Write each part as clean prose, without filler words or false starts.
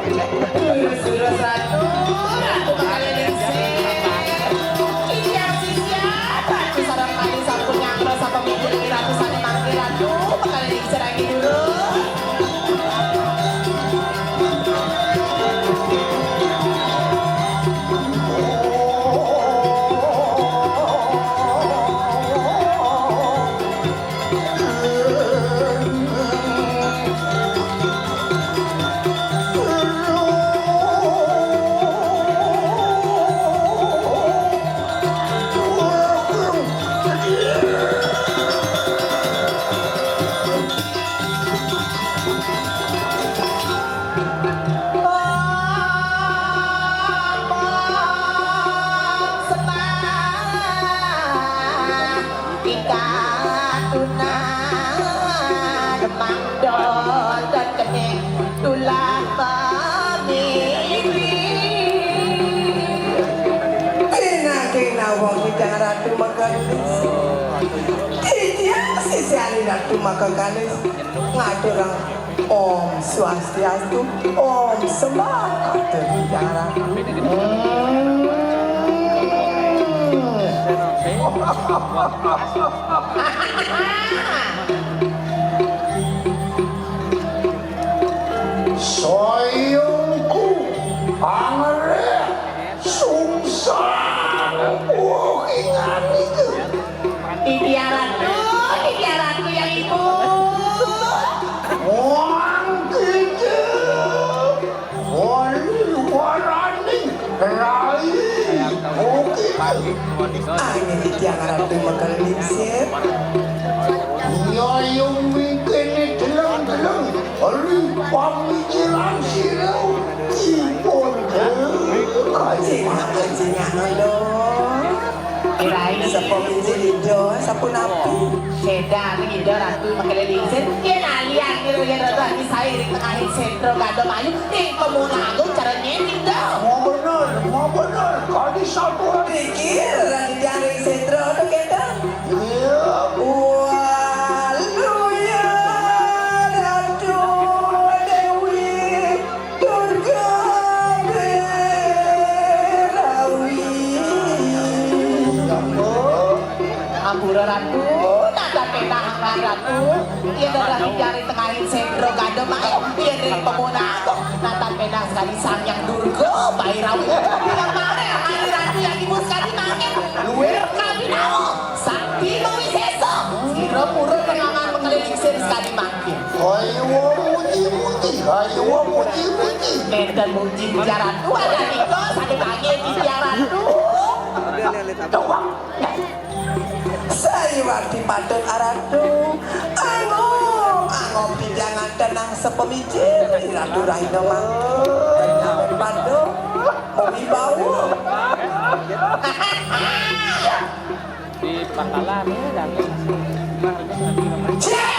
Sudah ratu, ratu kalian dingsir. Ini yang siap, ratu sarang kali sapu nyangro sampai mikir ratu sana manggil ratu, kalian dingsir lagi dulu. Ratu makan sisi ali ratu makan kalis ngaturang Om Swastiastu Om Sembah jangan ratu soyongku angre sungsang ingat itu Titia ratu yang ibu orang kecil warani rai oke ini Titia ratu makan lingsir ya yang bikin deleng-deleng hari pamikiran silau kipon Anjing-anjing lo kirain sepuluh biji lido, sepuluh napi seda, lido ratu makin lingsir ya nalian, kira-kira ratu lagi saya iring tengahin sentro gado mayu pemuna agung caranya lido mau bener kali satu hari pikir lagi jaring sentro tuh kita iya waluya ratu dewi durga Ampura ratu, nada pena angkat ratu. Ia darah jari tengahin sentro gado main. Ia dari pemuna aku, nada pena sekali sang yang durga bayi rawi. Bilang mana hari ratu yang ibu sekali makin. Luar kami nawo, sakti mawiseso. Siro pura pengangan mengeliling sekali makin. ayo muji-muji Medan muji ratu ada niko satu bagi di ratu. doang Saya waktu patut aratu Angom pijangan tenang sepemijir Ratu Rahino mangkir Dan patut Momi bau di Pangkalan ya dan Cek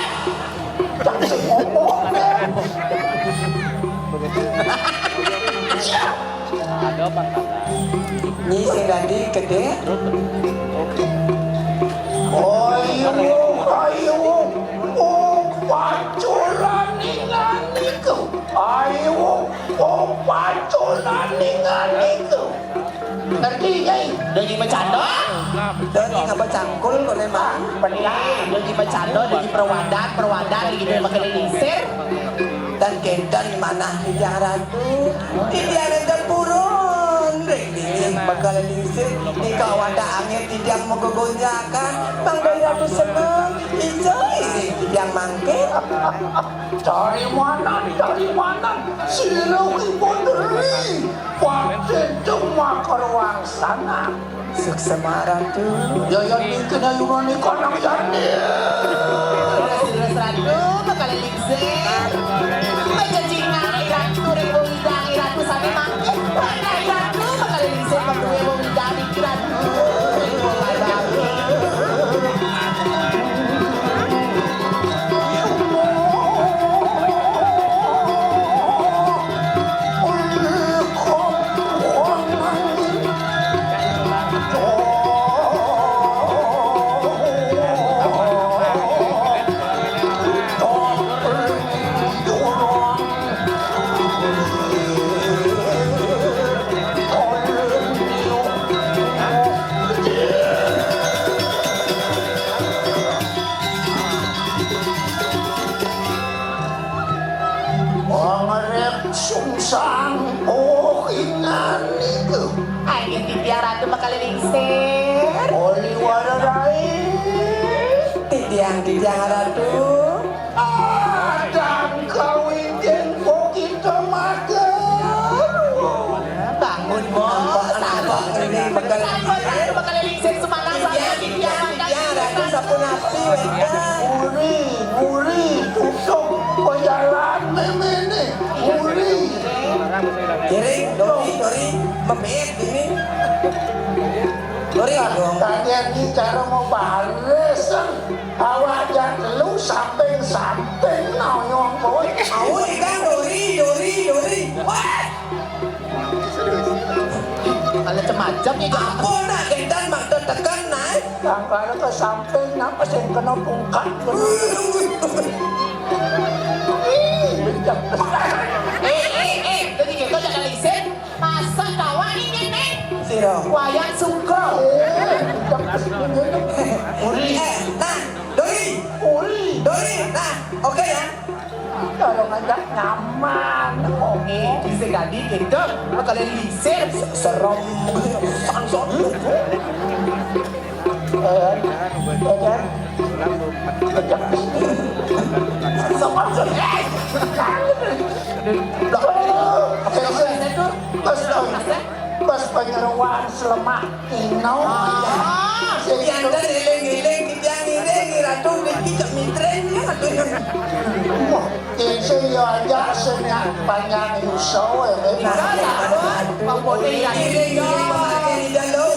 jangan ngomong ada Pangkalan Ini sing gadi gede ayo pacuran inganiku ayo pacuran inganiku Ngerti nyai Dagi bercanda Dagi gak bercangkul kau memang Benar Dagi bercanda Dagi perwadan Gitu makin lingsir Dan kendan mana Yang ratu Ini ada tempurun Ring bakal lingsir Di kawan dah angin tidak menggogonyakan Bang Doi ratu seneng Hijau ini yang mangkir dari mana silau ibonderi pakai cuma ke ruang sana Suksema ratu Yayan mungkin ayunan ikan yang yani Terus ratu bakal lingsir Menjanjikan ratu ribu hidang ratu sampai mangkir Ratu bakal lingsir Ribu hidang ratu sungsang. Oh, ingat itu. Ayo Titiang Ratu Makalilingsir. Oli wadarai. Titiang Ratu. Ada kawin tempo kita makan. Bangun mo. Sabang ini Makalilingsir sumanang saya Titiang Ratu Sapunapi. Muri, tutup perjalanan ini. Muri. Dori, mepet ini. Dori dong. Kalian ini cara mau balas. Awak jangan lu samping nonyong boy. Mau ikan Dori. Wah. Kalau macam ni apa nak kendan mak tekan naik. Kalau ke samping napa sih kena pungkat. Jadi kita jangan liset. Masa kawan ini nih. Siro. Wayang sungkro. Nah, Dori, nah, oke ya. Kalau ngajak nyaman, oke. Bisa jadi kita kalau liset Serem. langsung. Pas penyeruan selemak ino. Yang dah giling, yang giling, ratu bikin cak mitren ya. Itu ya aja senyak panjang usau ya. Giling, makan di dalam.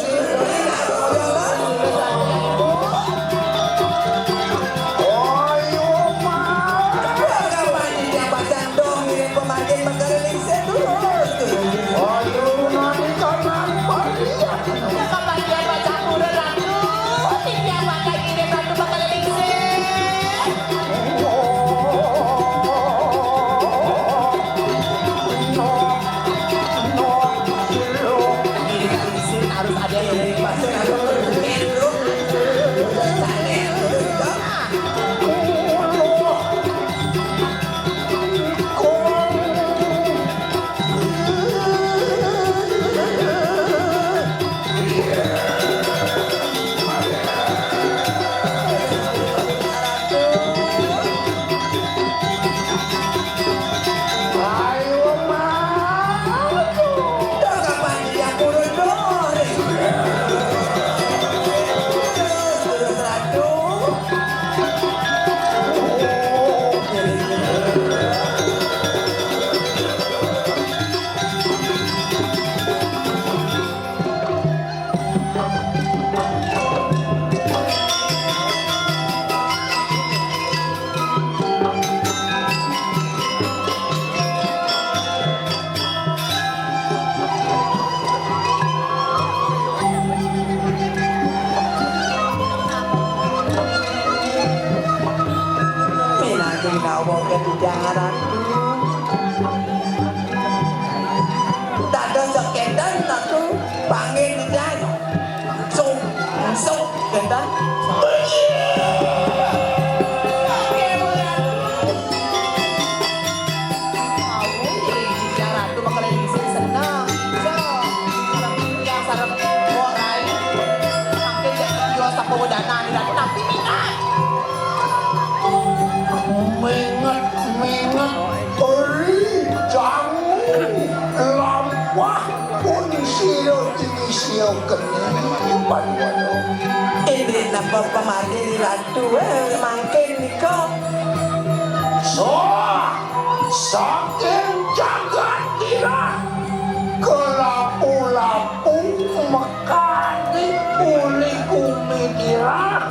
Tak ada sekedan aku panggil dia. Sok kedan. Mengat, ori, jangan, lampah, pun siro sio kening, panwano. Ini napa pamanggil ratu mangkin niko. Saking jagat kira, kelapu-lapu mekani uli kumi kira.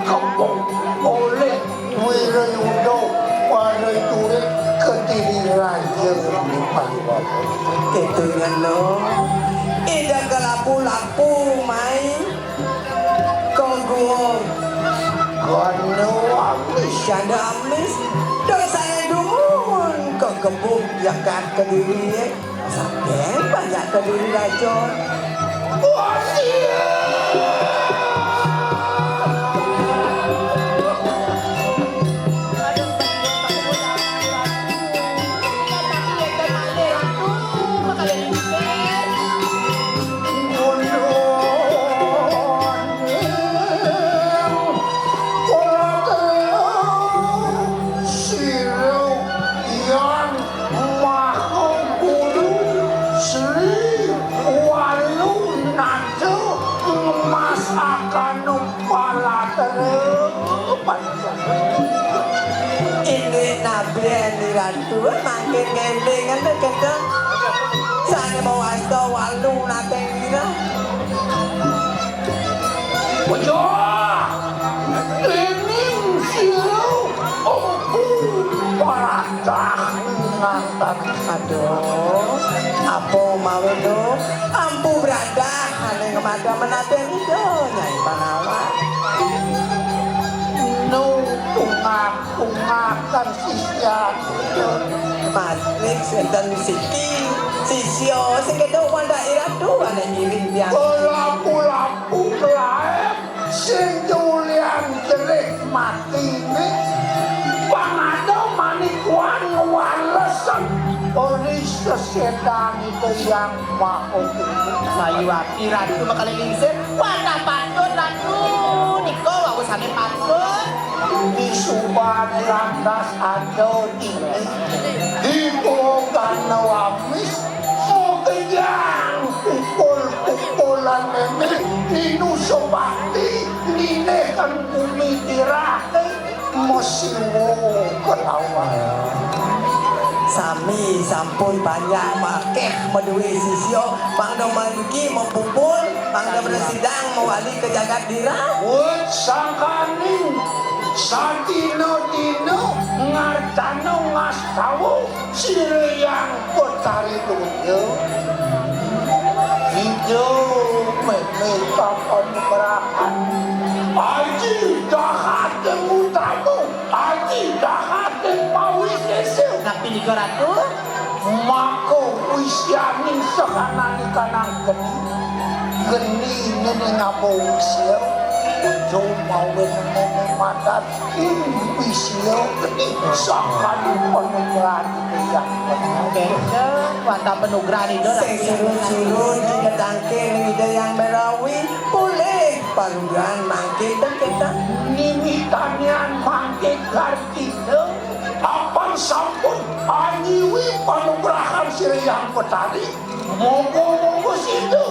Kampung oleh Wirayudo pada turut Kediri Raja di Paliwat. Ketungan lo. Ida kelapu-lapu main. Kongguong. Kono amis. Syanda amis. Dosanya dumun. Kau kebuk jakat Kediri. Sampai banyak Kediri Raja. nabi ni ratu makin ngelingan deh kita. Sana mau asta walu nateng dina. Ojo, lening silau, paradah ngantak. Aduh, apa mau tu? Ampu berada, hanya kepada menateng itu nyai panawa. Tungak-tungakan sisya. Matrik dan siki, sisyo, sekedar wanda iratu ane iring biang. Lampu-lampu kelaep, sing julian jerik mati nih. Pangado manikuan ngewalesan. Oris kesedan itu yang mau. Sayu api ratu makalilisir. Wanda patut ratu. Niko aku sana patut. Di Subang lantas ada ini. Di Bogan Nawamis. Mau kejang pukul-pukulan ini. Ninu sobati. Ninekan bumi dirake. Masiwo kelawan. Sami sampun banyak makeh medui sisyo pangdo margi mempumpul pangdo bersidang mewali ke jagat dira. Wut sangkaning satino-tino ngartano ngastawu sireyang petari dunia. Hidup memetakan berakan. Aji dahat utamu, aji dahat pawi kesil. Napi niko ratu. Mako wisyaning sekanan kanang geni. Geni nene ngapo wisya. Jo mau nene matat wisya geni sakan penugrani yang Oke, wanda penugrani do Sing surun-surun jika tangke ida yang merawi boleh parugan mangkin dan kita. Nimitanian mangke kartino apan sampun aniwi panugrahan siriyang petani. Moga-moga situ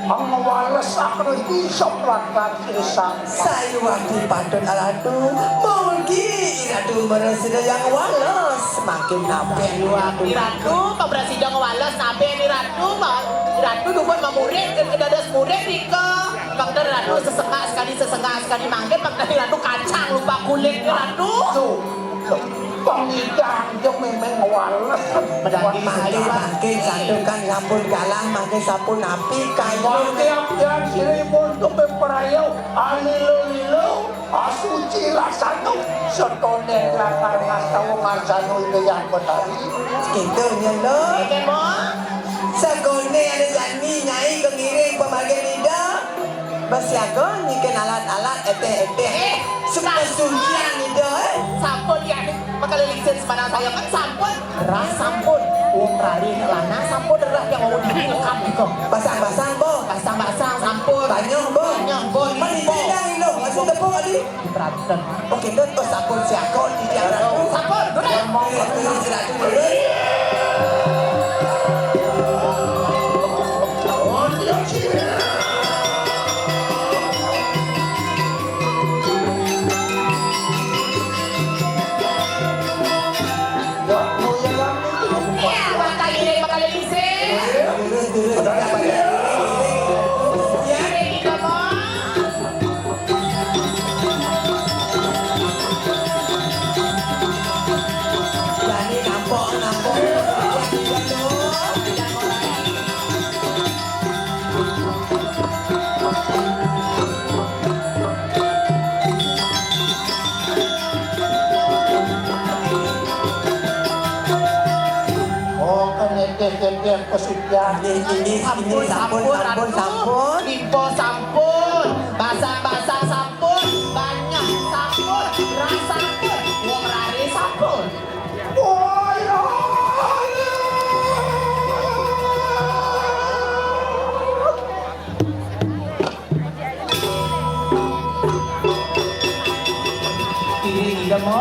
ang mawales akan bisa pelanggan kisah. Saya waktu patut alatu mungkin iratu beresida yang walas makin nape Ni ratu pemresidang walas nabe ni ratu ratu dukun memurid kedadas murid niko. Bangda ratu sesengak sekali manggil bangda ni ratu kacang lupa kulit ni ratu. Pangidang yang memang walas. Medagi makin makin santukan sampun galang makin sampun napi kayu. Tiap yang siripun untuk memperayau alilo-lilo asuci lasanu setone lakar ngastawu ngasanu itu yang petani. Kita nyelo Oke mo. sekone ada janji nyai kengiring pemakai lidah. Bersiaga nyiken alat-alat ete-ete. Suka suntian itu Sampun ya makalilisir sepanang saya kan sampun. Ras sampun. Uang rari lana sampun derah yang mau dilengkap niko. Basang-basang bo. Basang-basang sampun. Banyak bo. Banyak bo. Mari tidak ilo, masih tepuk tadi. Perhatikan. Oke, dah tu sampun siakon di tiara. Sampun. Durang. Mau istirahat dulu. Oh, dia sini. Ya, bangka giring makalilisir. Turun. Ya, kita mo. Jadi nampok. Oh, kenekek-kenekek kesucian. Ini sampun. Limpo sampun. Basang-basang sampun. Banyak sampun. Ras sampun. Uang rari sampun. Boy, Giring ida mo.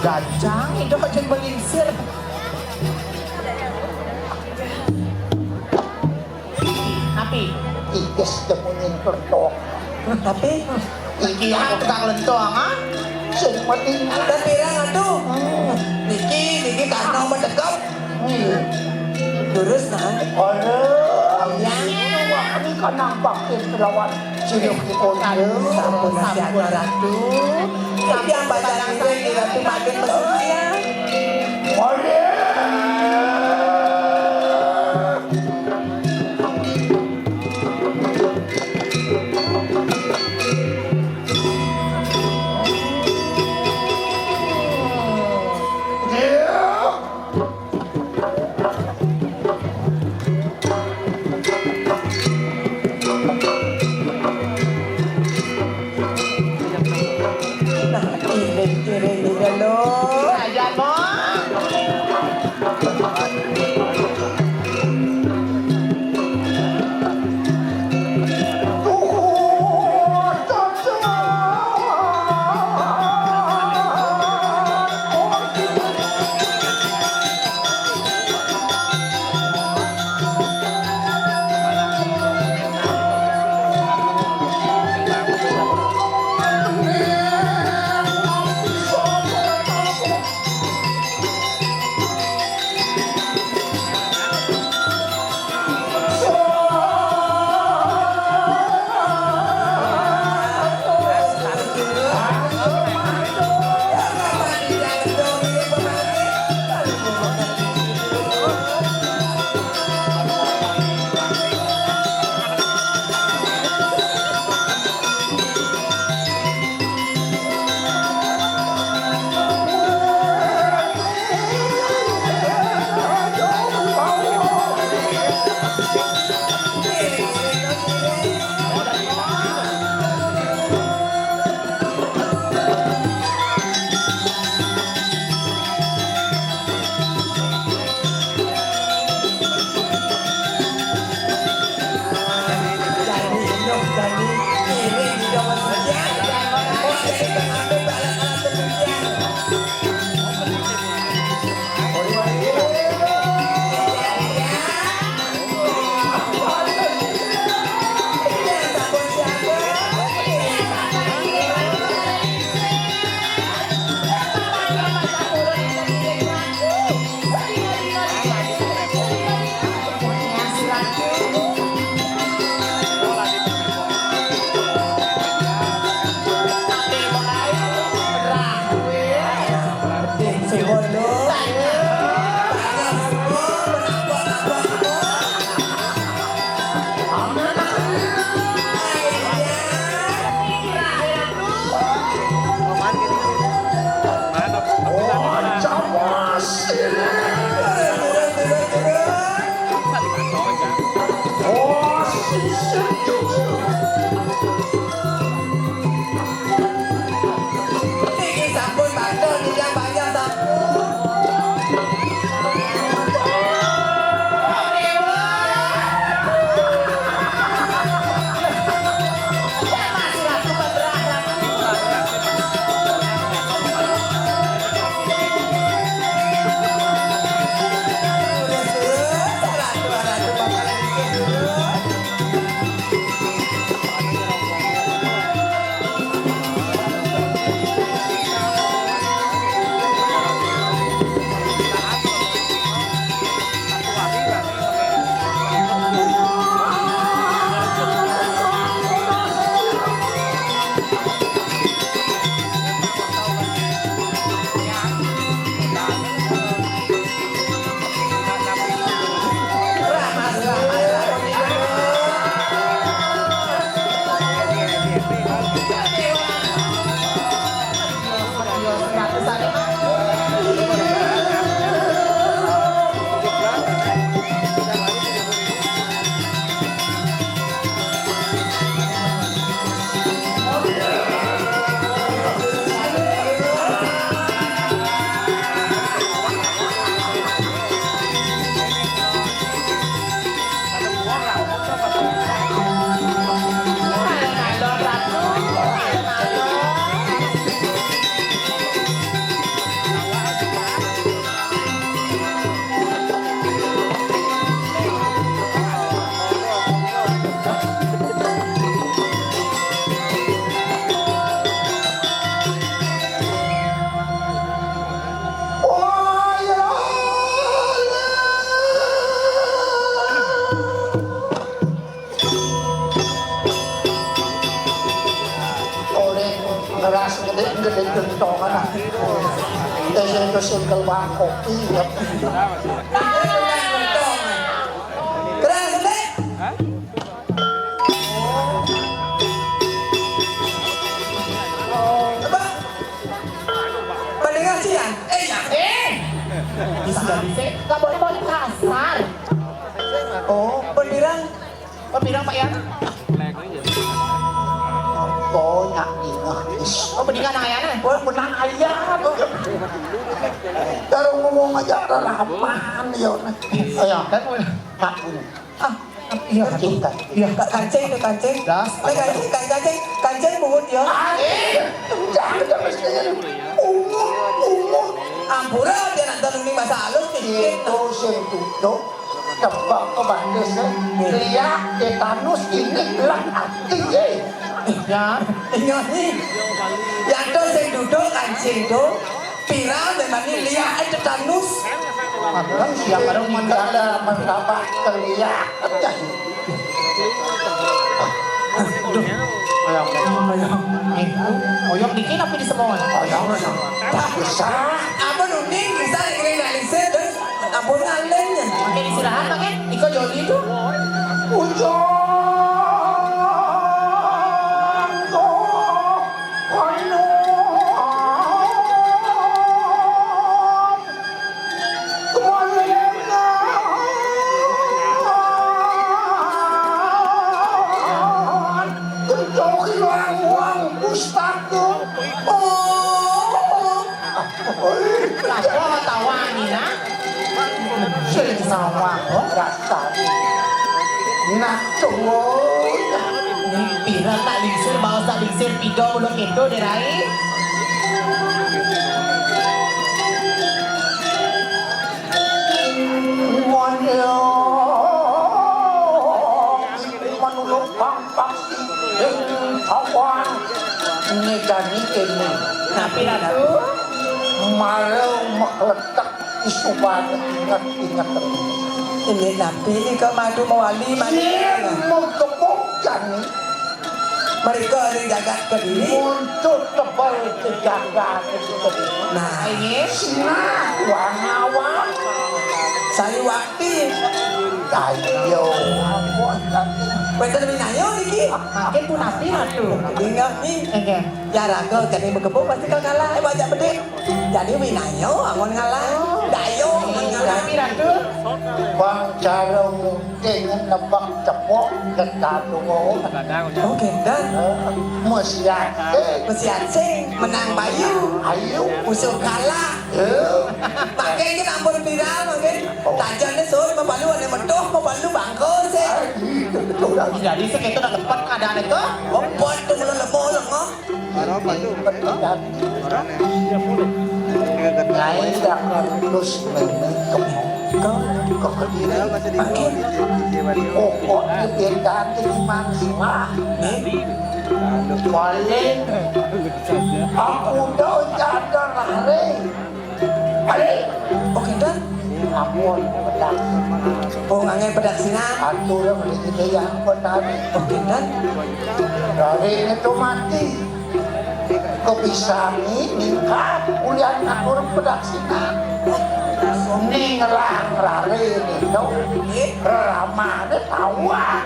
Gajang itu aja melingsir. Napi. ikis demunin kertok. Tapi Iya, tukang lentong ah. sing penting Dan pirang atuh. Niki karena mendekap. Terus nah. Ini kan nampakin lawan Cilik di Sampun nasihat ratu. Tapi yang baca diri di ratu makin mesucia. Kiring dulu. Ayan mo. gede gentongan ah. Itu single bang kopi ya. Keras deh. Apa? Pendengar siang. Ya. Bisa bisa. Gak boleh boleh kasar. Oh, pendirang. Pembirang Pak ya. Banyak ingat. Oh pendingan ayana. Wah menang ayam. Kalau ngomong aja lalapan ya. Ayo kan mak ini. Ah, Iya Cinta. iya kancing tuh kancing. Das. Kancing bungut ya. Jangan mesti umur. Ampura dia nak tanam ni masa halus ni. Itu sing duduk tebak ke bandes lihat tetanus ini lang hati Ya. Nyoni. Yang tu sing duduk kancing tu. Pirau memang ni lihat ada tetanus. kan siapa ada mandala mendapat kelihatan Oyok dikit apa di semua? tak bisa Apa nuning kita kena analisis terus apa ngalennya. Makin istirahat makin. Iko joli itu. ujung Lapo tawani na. sing sawah dasar nak tuh Pira tak lingsir bawa tak lingsir pido belum itu derai. manulung pampak awan negani kene Nah pira tu. marau meletak isu banget ingat terus Ini nabi ni ke madu mawali mana? mau kebukan Mereka ada jagat ke diri. untuk tebal kejagaan itu Nah, Ini. nah wanawan saya waktu. ayo Betul lebih nanya lagi. Makin pun napi lah tu. Ingat ni. Oke. Ya raga kini berkebun pasti kau kalah. Baca bedek. Jadi winaya angon ngalah. Dayo angon ngalah. Pira tu. bang cara mungkin nebak cepok ketadungo Oke, dan Mesya mesti asing menang bayu. ayo Musuh kalah. Pakai ke ampun viral mungkin. Tajan ni soi membalu ane mentok membalu bangko se. Jadi sekitu nak lepas keadaan itu. Opat tu mula lemah lengah. Lain dah terus menikam kau kediri pokok diberikan terima balik aku dah jaga lari balik Oke, dan ampun pedang oh ngangai pedak sinar. atur begitu yang benar Oke, dan dari itu mati kepisani nikah kuliah atur pedang sinar ning lang rare nito ramane tawang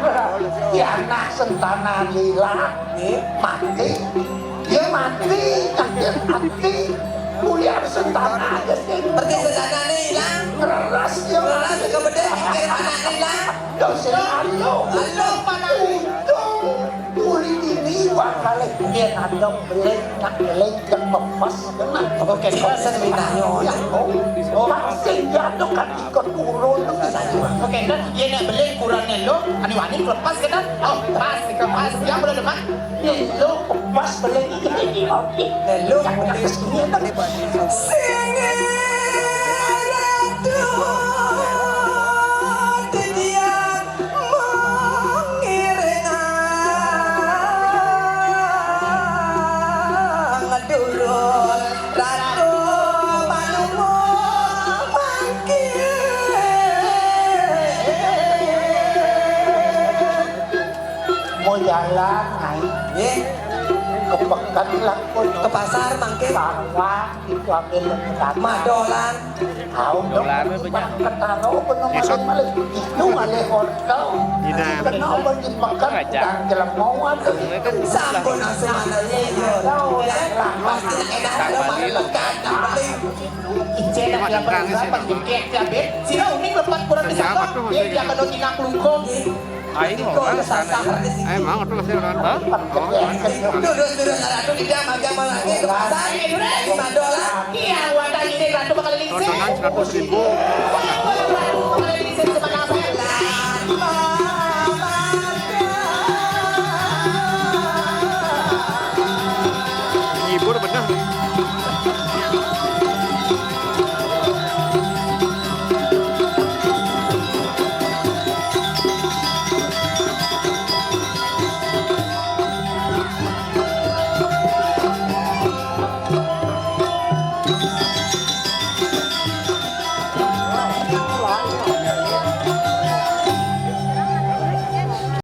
ya anak sentana lila mati dia mati kakek mati kuliah sentana aja sih pergi ke sana ni hilang. keras ya Keras ke bedek ke anak ni hilang. dosen alo Halo, mana? untung kuli ini wakale dia nadong beleng nak beleng yang memas kena Oke. Saya lebih nanya. vaksin jatuh kan ikut turun Oke. Dan ia nak beli kurangnya lo. Ani wani lepas ke dan. Oh pas kepas. Yang boleh depan. itu pas beleng ini oke Hello, yang nak kesini mau jalan naik kepekan lakon Ke pasar mangke sawah itu ambil lekat madolan. tahu dong Dolar we banyak. ketaro penuh maling itu malih hotel kenal bagi makan dan dalam mauan Sampun asmana yeyon. Pasti enak ada mana lekat paling. Ijen ang yang berapa jengkek jabet. Sila unik lepat kurang bisa kok. Dia jangan dong inak lungkong. Aing mau kan sana. Ay, mga katulad sa'yo ron. Hah? Duduk ada tidak agama lagi ke pasar. Madolan. Iya, wadah ini ratu bakal lingsir. Tontonan 100.000. Bakal lingsir sama nafas. Ngibur bener.